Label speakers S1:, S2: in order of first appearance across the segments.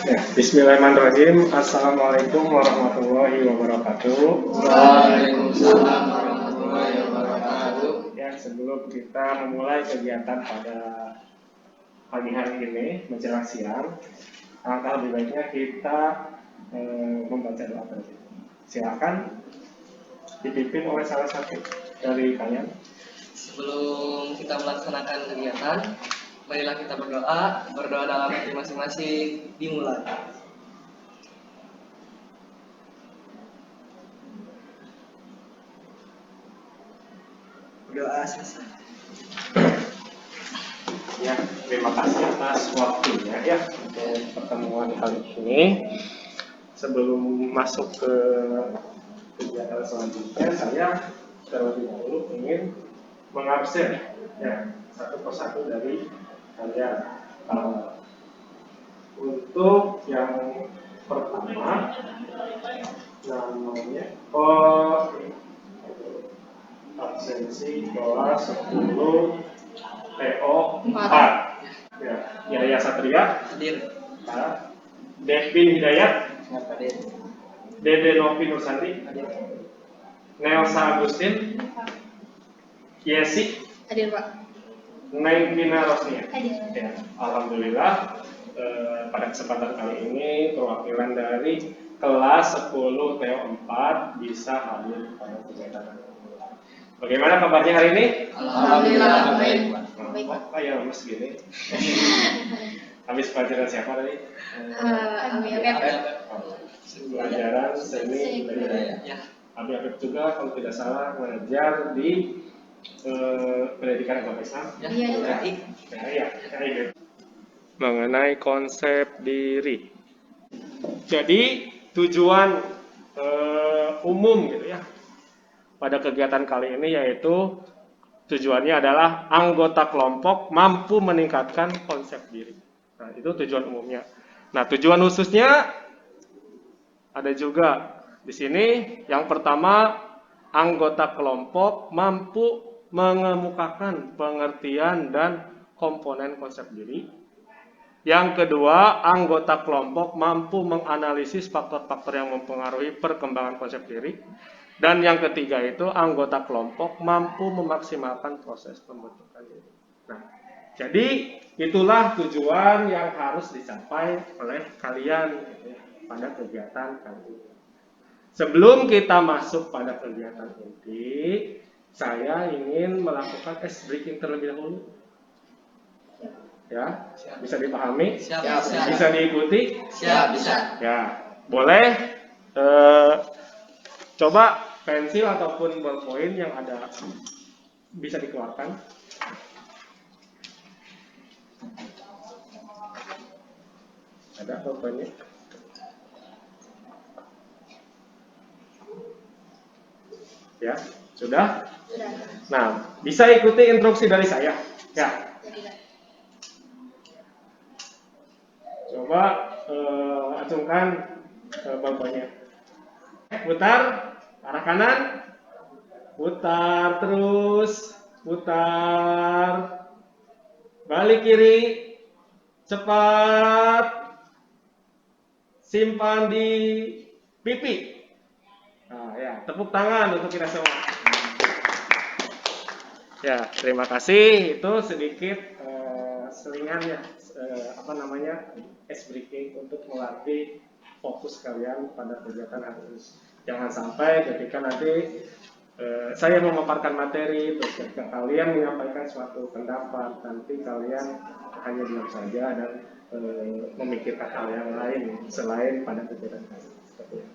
S1: Ya, Bismillahirrahmanirrahim. Assalamualaikum warahmatullahi wabarakatuh.
S2: Waalaikumsalam warahmatullahi wabarakatuh.
S1: Ya, sebelum kita memulai kegiatan pada pagi hari ini menjelang siang, alangkah lebih baiknya kita membaca doa terlebih. Silakan dipimpin oleh salah satu dari kalian.
S2: Sebelum kita melaksanakan kegiatan, marilah kita berdoa dalam hati masing-masing. Dimulai. Doa selesai.
S1: Ya, terima kasih atas waktunya ya untuk pertemuan kali ini. Sebelum masuk ke kegiatan selanjutnya, saya terlebih dahulu ingin mengabsen ya satu persatu dari kalian. Untuk yang pertama namanya absensi kelas 10 TO 4 ya, Yaya Satria
S2: Hadir.
S1: Devin Hidayat,
S2: Hadir.
S1: Dede Novi Nursandi,
S2: Hadir.
S1: Nelsa Agustin, Yesi,
S3: Hadir Pak.
S1: Neng Vina Rosnia.
S3: Hadir.
S1: Ya, alhamdulillah pada kesempatan kali ini perwakilan dari kelas 10 TO 4 bisa hadir pada kegiatan. Bagaimana kabarnya hari ini?
S3: Alhamdulillah baik. Baik.
S1: Oh, ya lemes gini. Habis pelajaran siapa tadi? Pelajaran seni budaya.
S2: Ya.
S1: Abi Abib juga kalau tidak salah mengajar di pendidikan agama Islam.
S2: Ya.
S1: Ya. Mengenai konsep diri. Jadi tujuan umum gitu ya pada kegiatan kali ini yaitu tujuannya adalah anggota kelompok mampu meningkatkan konsep diri. Nah, itu tujuan umumnya. Nah, tujuan khususnya ada juga di sini. Yang pertama, anggota kelompok mampu mengemukakan pengertian dan komponen konsep diri. Yang kedua, anggota kelompok mampu menganalisis faktor-faktor yang mempengaruhi perkembangan konsep diri. Dan yang ketiga itu, anggota kelompok mampu memaksimalkan proses pembentukan diri. Nah, jadi itulah tujuan yang harus dicapai oleh kalian pada kegiatan kali ini. Sebelum kita masuk pada kegiatan inti, saya ingin melakukan ice breaking terlebih dahulu. Ya, bisa dipahami?
S2: Siap.
S1: Bisa diikuti?
S2: Siap, bisa.
S1: Ya, boleh. Coba pensil ataupun ballpoint yang ada bisa dikeluarkan. Ada ballpointnya? Ya, sudah?
S3: Sudah.
S1: Nah, bisa ikuti instruksi dari saya. Ya. Coba acungkan ballpointnya. Putar arah kanan, putar terus, putar, balik kiri, cepat, simpan di pipi. Nah, ya, tepuk tangan untuk kita semua. Ya, terima kasih. Itu sedikit selingan ya, ice breaking untuk melatih fokus kalian pada kegiatan hari ini. Jangan sampai ketika nanti saya memaparkan materi, terus ketika kalian menyampaikan suatu pendapat, nanti kalian hanya diam saja dan memikirkan hal yang lain selain pada kegiatan kalian. Seperti itu.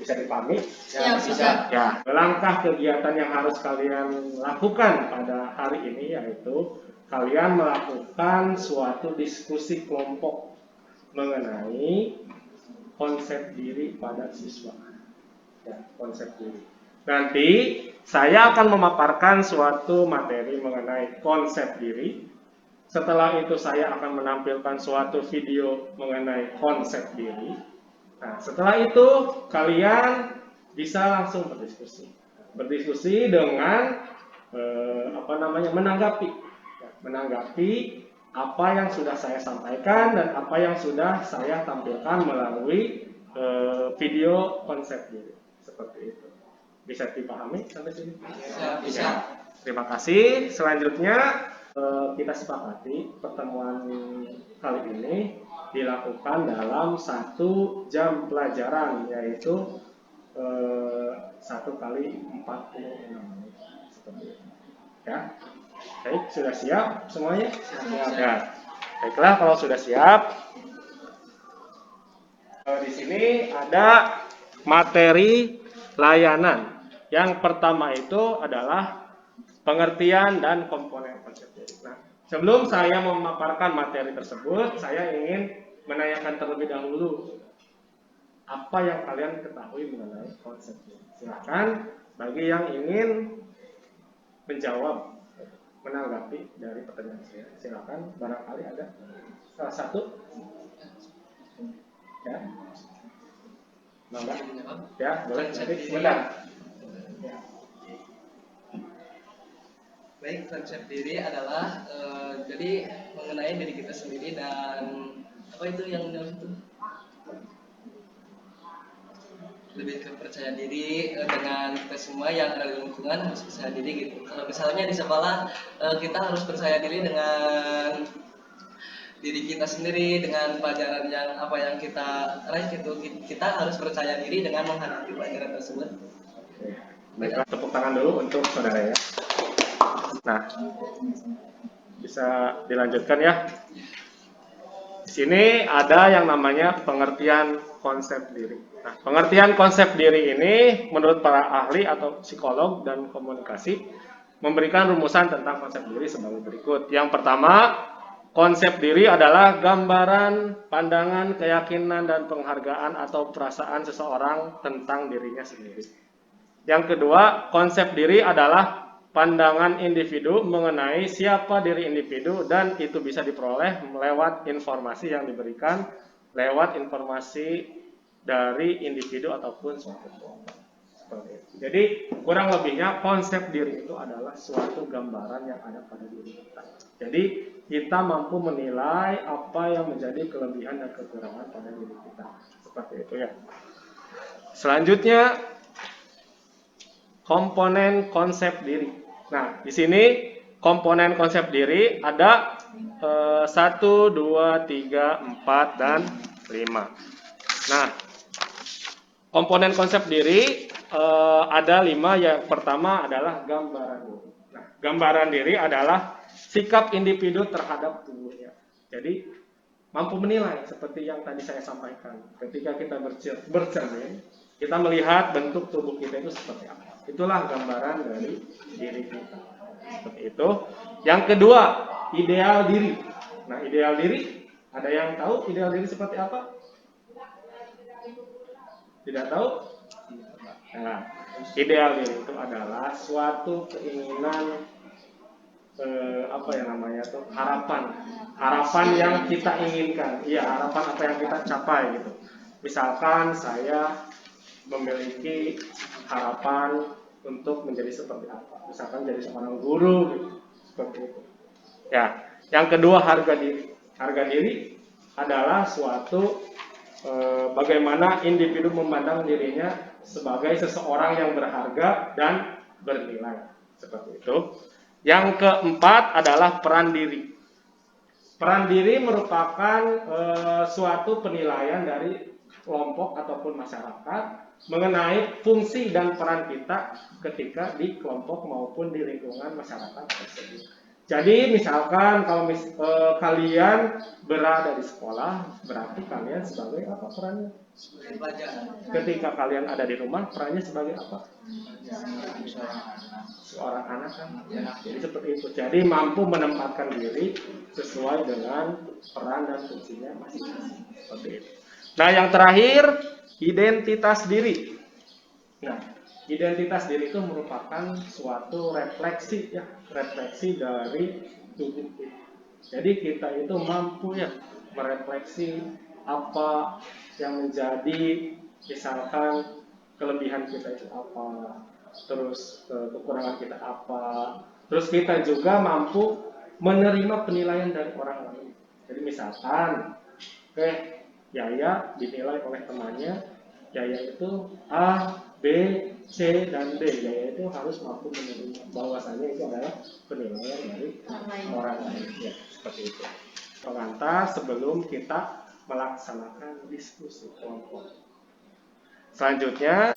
S1: Bisa dipahami?
S3: Ya, bisa.
S1: Ya, langkah kegiatan yang harus kalian lakukan pada hari ini yaitu kalian melakukan suatu diskusi kelompok mengenai konsep diri pada siswa. Ya, konsep diri. Nanti saya akan memaparkan suatu materi mengenai konsep diri. Setelah itu saya akan menampilkan suatu video mengenai konsep diri. Nah, setelah itu kalian bisa langsung berdiskusi dengan menanggapi apa yang sudah saya sampaikan dan apa yang sudah saya tampilkan melalui video konsep diri. Seperti itu. Bisa dipahami sampai sini?
S2: Bisa.
S1: Ya. Terima kasih. Selanjutnya kita sepakati pertemuan kali ini dilakukan dalam 1 jam pelajaran, yaitu 1 kali 46 menit. Seperti itu. Ya. Baik, sudah siap semuanya?
S2: Siap.
S1: Ya. Baiklah, kalau sudah siap, di sini ada materi layanan. Yang pertama itu adalah pengertian dan komponen konsep diri. Nah, sebelum saya memaparkan materi tersebut, saya ingin menanyakan terlebih dahulu apa yang kalian ketahui mengenai konsep diri. Silakan bagi yang ingin menjawab, menanggapi dari pertanyaan saya. Silakan, barangkali ada salah satu. Ya. Mangga. Ya, boleh. Nanti sebentar. Ya.
S2: Baik, konsep diri adalah jadi mengenai diri kita sendiri dan apa itu yang dalam itu lebih ke percaya diri dengan kita semua yang ada di lingkungan harus percaya diri gitu. Kalau misalnya di sekolah kita harus percaya diri dengan diri kita sendiri, dengan pelajaran yang apa yang kita raih gitu. Kita harus percaya diri dengan menghadapi pelajaran tersebut.
S1: Baiklah, tepuk tangan dulu untuk saudara ya. Nah, bisa dilanjutkan ya. Di sini ada yang namanya pengertian konsep diri. Nah, pengertian konsep diri ini menurut para ahli atau psikolog dan komunikasi memberikan rumusan tentang konsep diri sebagai berikut. Yang pertama, konsep diri adalah gambaran, pandangan, keyakinan, dan penghargaan atau perasaan seseorang tentang dirinya sendiri. Yang kedua, konsep diri adalah pandangan individu mengenai siapa diri individu dan itu bisa diperoleh lewat informasi yang diberikan lewat informasi dari individu ataupun suatu kelompok. Jadi kurang lebihnya konsep diri itu adalah suatu gambaran yang ada pada diri kita. Jadi kita mampu menilai apa yang menjadi kelebihan dan kekurangan pada diri kita. Seperti itu ya. Selanjutnya komponen konsep diri. Nah, di sini komponen konsep diri ada 1, 2, 3, 4, dan 5. Nah, komponen konsep diri ada 5. Yang pertama adalah gambaran diri. Nah, gambaran diri adalah sikap individu terhadap tubuhnya. Jadi, mampu menilai seperti yang tadi saya sampaikan. Ketika kita bercermin, kita melihat bentuk tubuh kita itu seperti apa. Itulah gambaran dari diri kita. Seperti itu. Yang kedua, ideal diri. Nah, ideal diri, ada yang tahu ideal diri seperti apa? Tidak tahu? Nah, ideal diri itu adalah suatu keinginan apa yang namanya tuh harapan yang kita inginkan. Iya, harapan apa yang kita capai gitu. Misalkan saya memiliki harapan untuk menjadi seperti apa, misalkan jadi seorang guru gitu, seperti itu. Ya, yang kedua harga diri. Harga diri adalah suatu bagaimana individu memandang dirinya sebagai seseorang yang berharga dan bernilai, seperti itu. Yang keempat adalah peran diri. Peran diri merupakan suatu penilaian dari kelompok ataupun masyarakat mengenai fungsi dan peran kita ketika di kelompok maupun di lingkungan masyarakat tersebut. Jadi misalkan kalau kalian berada di sekolah, berarti kalian sebagai apa perannya? Ketika kalian ada di rumah, perannya sebagai apa? Seorang anak kan? Ya, jadi seperti itu. Jadi mampu menempatkan diri sesuai dengan peran dan fungsinya masing-masing. Seperti itu. Nah, yang terakhir, identitas diri. Nah, identitas diri itu merupakan suatu refleksi ya, refleksi dari tubuh kita. Jadi kita itu mampu ya merefleksi apa yang menjadi misalkan kelebihan kita itu apa, terus kekurangan kita apa. Terus kita juga mampu menerima penilaian dari orang lain. Jadi misalkan, oke, Yaya dinilai oleh temannya, Yaya itu A, B, C, dan D. Yaya itu harus mampu menerima bahwasannya itu adalah penilaian dari orang lain. Ya, seperti itu. Pengantar sebelum kita melaksanakan diskusi kelompok. Selanjutnya,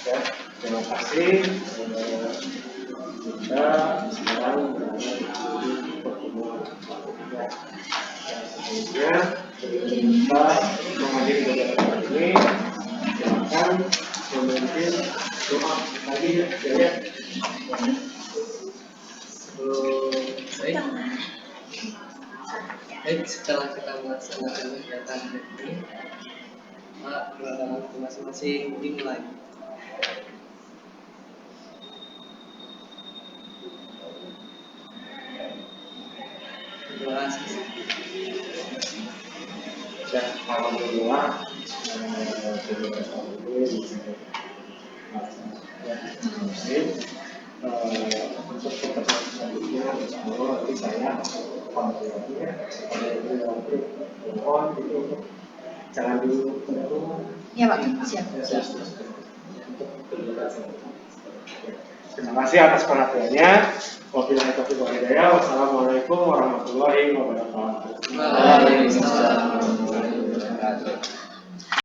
S1: ya, terima kasih. Kita sekarang berada di pertemuan ya. Selanjutnya kita menghadiri kegiatan ini. Silakan memimpin doa lagi ya.
S2: Baik, setelah kita melaksanakan kegiatan ini, Pak, waktu masing-masing dimulai. Terima kasih.
S1: Dan alhamdulillah kegiatan ini bisa untuk pertemuan selanjutnya, insya Allah nanti saya panggilannya mohon itu untuk jangan dulu
S3: Ya Pak, siap.
S1: untuk kegiatan selanjutnya. Terima kasih atas perhatiannya. Wabillahi taufiq wal hidayah. Wassalamualaikum warahmatullahi wabarakatuh.
S2: Waalaikumsalam warahmatullahi wabarakatuh.